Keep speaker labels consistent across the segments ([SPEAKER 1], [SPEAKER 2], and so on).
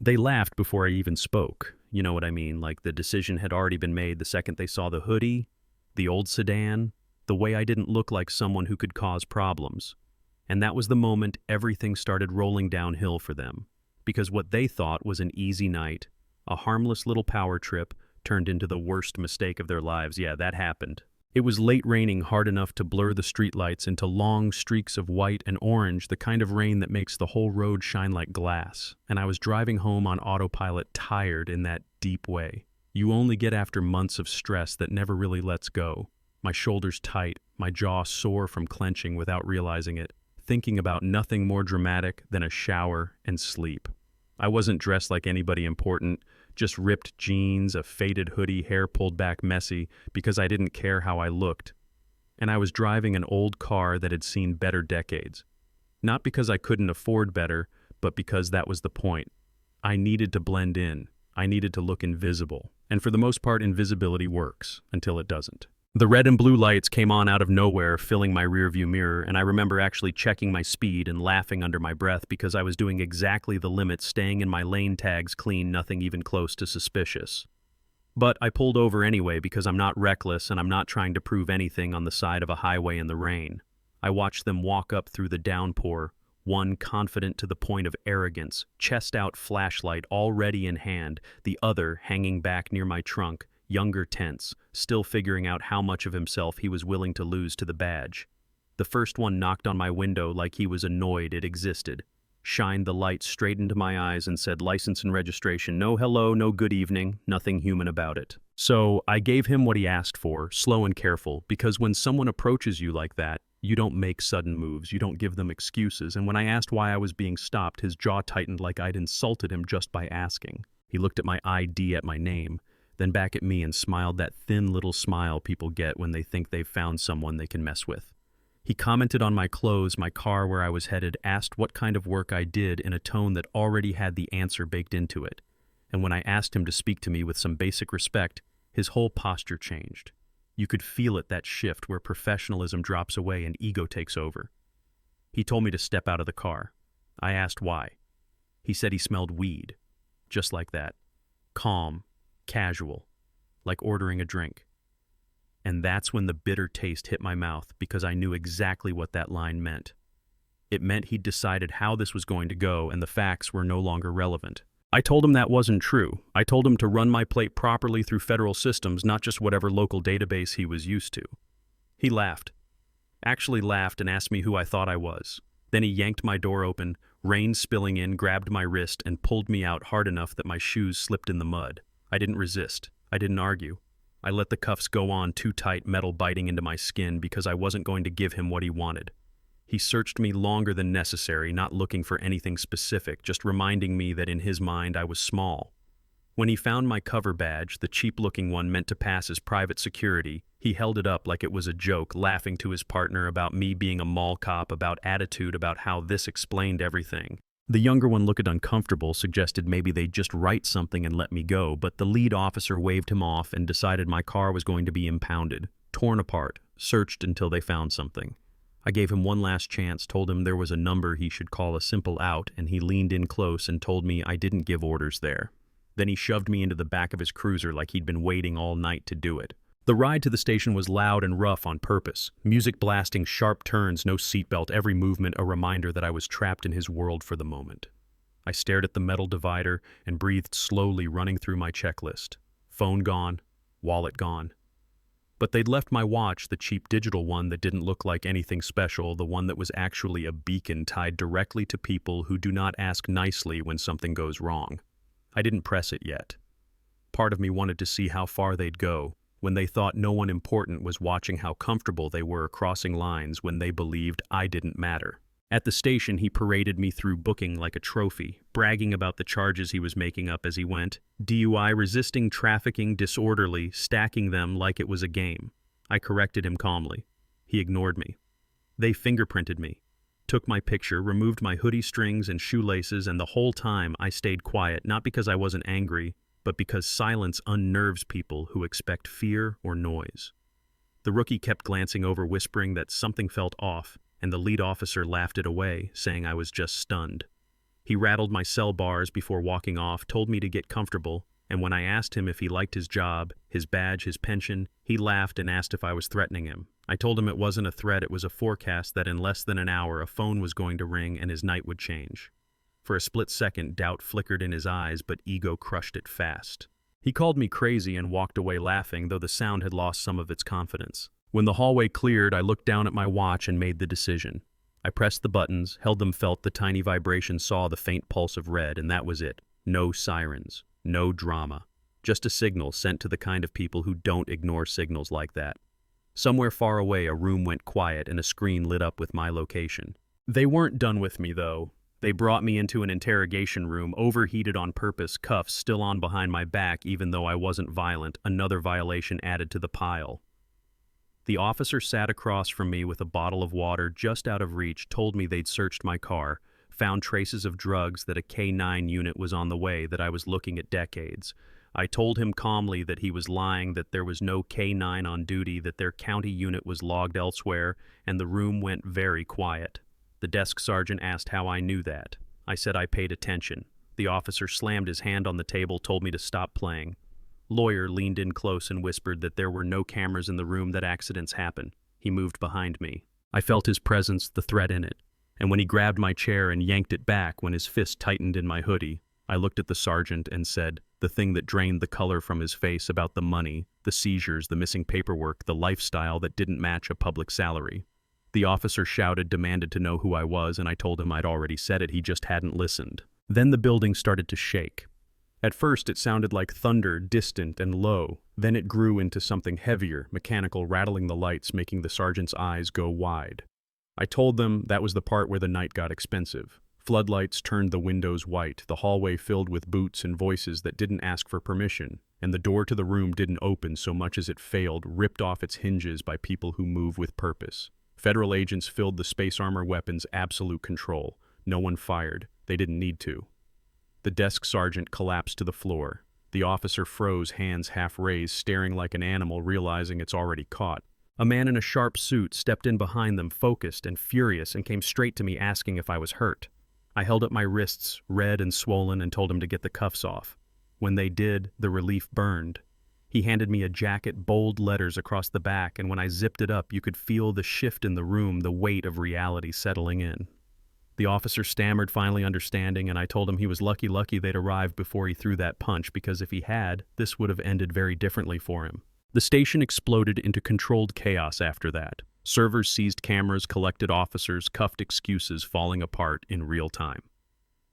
[SPEAKER 1] They laughed before I even spoke. You know what I mean? Like the decision had already been made the second they saw the hoodie, the old sedan, the way I didn't look like someone who could cause problems. And that was the moment everything started rolling downhill for them. Because what they thought was an easy night, a harmless little power trip, turned into the worst mistake of their lives. Yeah, that happened. It was late raining hard enough to blur the streetlights into long streaks of white and orange, the kind of rain that makes the whole road shine like glass. And I was driving home on autopilot, tired in that deep way you only get after months of stress that never really lets go. My shoulders tight, my jaw sore from clenching without realizing it, thinking about nothing more dramatic than a shower and sleep. I wasn't dressed like anybody important, just ripped jeans, a faded hoodie, hair pulled back messy because I didn't care how I looked. And I was driving an old car that had seen better decades. Not because I couldn't afford better, but because that was the point. I needed to blend in. I needed to look invisible. And for the most part, invisibility works, until it doesn't. The red and blue lights came on out of nowhere, filling my rearview mirror, and I remember actually checking my speed and laughing under my breath because I was doing exactly the limit, staying in my lane tags clean, nothing even close to suspicious. But I pulled over anyway because I'm not reckless and I'm not trying to prove anything on the side of a highway in the rain. I watched them walk up through the downpour, one confident to the point of arrogance, chest-out flashlight already in hand, the other hanging back near my trunk, younger tense, still figuring out how much of himself he was willing to lose to the badge. The first one knocked on my window like he was annoyed it existed, shined the light straight into my eyes and said license and registration, no hello, no good evening, nothing human about it. So I gave him what he asked for, slow and careful, because when someone approaches you like that, you don't make sudden moves, you don't give them excuses, and when I asked why I was being stopped, his jaw tightened like I'd insulted him just by asking. He looked at my ID at my name, then back at me and smiled that thin little smile people get when they think they've found someone they can mess with. He commented on my clothes, my car, where I was headed, asked what kind of work I did in a tone that already had the answer baked into it. And when I asked him to speak to me with some basic respect, his whole posture changed. You could feel it, that shift where professionalism drops away and ego takes over. He told me to step out of the car. I asked why. He said he smelled weed. Just like that. Calm, casual, like ordering a drink. And that's when the bitter taste hit my mouth because I knew exactly what that line meant. It meant he'd decided how this was going to go and the facts were no longer relevant. I told him that wasn't true. I told him to run my plate properly through federal systems, not just whatever local database he was used to. He laughed. Actually laughed and asked me who I thought I was. Then he yanked my door open, rain spilling in, grabbed my wrist, and pulled me out hard enough that my shoes slipped in the mud. I didn't resist. I didn't argue. I let the cuffs go on too tight, metal biting into my skin because I wasn't going to give him what he wanted. He searched me longer than necessary, not looking for anything specific, just reminding me that in his mind I was small. When he found my cover badge, the cheap-looking one meant to pass as private security, he held it up like it was a joke, laughing to his partner about me being a mall cop, about attitude, about how this explained everything. The younger one looked uncomfortable, suggested maybe they'd just write something and let me go, but the lead officer waved him off and decided my car was going to be impounded, torn apart, searched until they found something. I gave him one last chance, told him there was a number he should call a simple out, and he leaned in close and told me I didn't give orders there. Then he shoved me into the back of his cruiser like he'd been waiting all night to do it. The ride to the station was loud and rough on purpose, music blasting, sharp turns, no seatbelt, every movement a reminder that I was trapped in his world for the moment. I stared at the metal divider and breathed slowly, running through my checklist. Phone gone, wallet gone. But they'd left my watch, the cheap digital one that didn't look like anything special, the one that was actually a beacon tied directly to people who do not ask nicely when something goes wrong. I didn't press it yet. Part of me wanted to see how far they'd go, when they thought no one important was watching how comfortable they were crossing lines when they believed I didn't matter. At the station, he paraded me through booking like a trophy, bragging about the charges he was making up as he went. DUI, resisting trafficking, disorderly, stacking them like it was a game. I corrected him calmly. He ignored me. They fingerprinted me, took my picture, removed my hoodie strings and shoelaces, and the whole time I stayed quiet, not because I wasn't angry, but because silence unnerves people who expect fear or noise. The rookie kept glancing over, whispering that something felt off, and the lead officer laughed it away, saying I was just stunned. He rattled my cell bars before walking off, told me to get comfortable, and when I asked him if he liked his job, his badge, his pension, he laughed and asked if I was threatening him. I told him it wasn't a threat, it was a forecast that in less than an hour a phone was going to ring and his night would change. For a split second, doubt flickered in his eyes, but ego crushed it fast. He called me crazy and walked away laughing, though the sound had lost some of its confidence. When the hallway cleared, I looked down at my watch and made the decision. I pressed the buttons, held them, felt the tiny vibration, saw the faint pulse of red, and that was it. No sirens, no drama. Just a signal sent to the kind of people who don't ignore signals like that. Somewhere far away, a room went quiet and a screen lit up with my location. They weren't done with me, though. They brought me into an interrogation room, overheated on purpose, cuffs still on behind my back even though I wasn't violent, another violation added to the pile. The officer sat across from me with a bottle of water just out of reach, told me they'd searched my car, found traces of drugs, that a K9 unit was on the way, that I was looking at decades. I told him calmly that he was lying, that there was no K9 on duty, that their county unit was logged elsewhere, and the room went very quiet. The desk sergeant asked how I knew that. I said I paid attention. The officer slammed his hand on the table, told me to stop playing. Lawyer leaned in close and whispered that there were no cameras in the room, that accidents happen. He moved behind me. I felt his presence, the threat in it. And when he grabbed my chair and yanked it back, when his fist tightened in my hoodie, I looked at the sergeant and said, the thing that drained the color from his face, about the money, the seizures, the missing paperwork, the lifestyle that didn't match a public salary. The officer shouted, demanded to know who I was, and I told him I'd already said it, he just hadn't listened. Then the building started to shake. At first it sounded like thunder, distant and low. Then it grew into something heavier, mechanical, rattling the lights, making the sergeant's eyes go wide. I told them that was the part where the night got expensive. Floodlights turned the windows white, the hallway filled with boots and voices that didn't ask for permission, and the door to the room didn't open so much as it failed, ripped off its hinges by people who move with purpose. Federal agents filled the space armor weapons, absolute control. No one fired. They didn't need to. The desk sergeant collapsed to the floor. The officer froze, hands half raised, staring like an animal, realizing it's already caught. A man in a sharp suit stepped in behind them, focused and furious, and came straight to me asking if I was hurt. I held up my wrists, red and swollen, and told him to get the cuffs off. When they did, the relief burned. He handed me a jacket, bold letters across the back, and when I zipped it up, you could feel the shift in the room, the weight of reality settling in. The officer stammered, finally understanding, and I told him he was lucky they'd arrived before he threw that punch, because if he had, this would have ended very differently for him. The station exploded into controlled chaos after that. Servers seized cameras, collected officers, cuffed excuses falling apart in real time.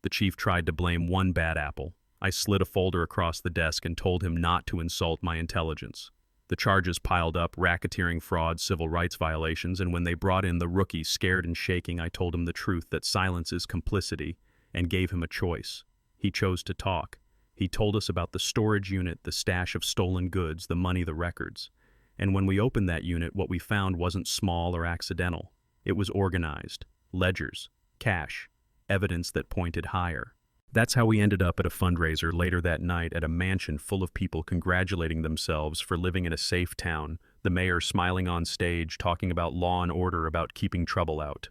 [SPEAKER 1] The chief tried to blame one bad apple. I slid a folder across the desk and told him not to insult my intelligence. The charges piled up: racketeering, fraud, civil rights violations, and when they brought in the rookie, scared and shaking, I told him the truth, that silence is complicity, and gave him a choice. He chose to talk. He told us about the storage unit, the stash of stolen goods, the money, the records. And when we opened that unit, what we found wasn't small or accidental. It was organized. Ledgers, cash, evidence that pointed higher. That's how we ended up at a fundraiser later that night at a mansion full of people congratulating themselves for living in a safe town, the mayor smiling on stage, talking about law and order, about keeping trouble out.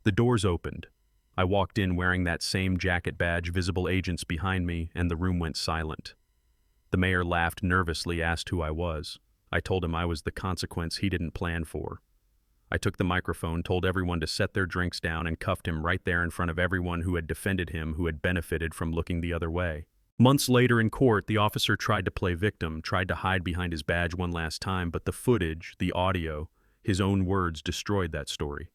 [SPEAKER 1] The doors opened. I walked in wearing that same jacket badge, visible agents behind me, and the room went silent. The mayor laughed nervously, asked who I was. I told him I was the consequence he didn't plan for. I took the microphone, told everyone to set their drinks down, and cuffed him right there in front of everyone who had defended him, who had benefited from looking the other way. Months later in court, the officer tried to play victim, tried to hide behind his badge one last time, but the footage, the audio, his own words destroyed that story.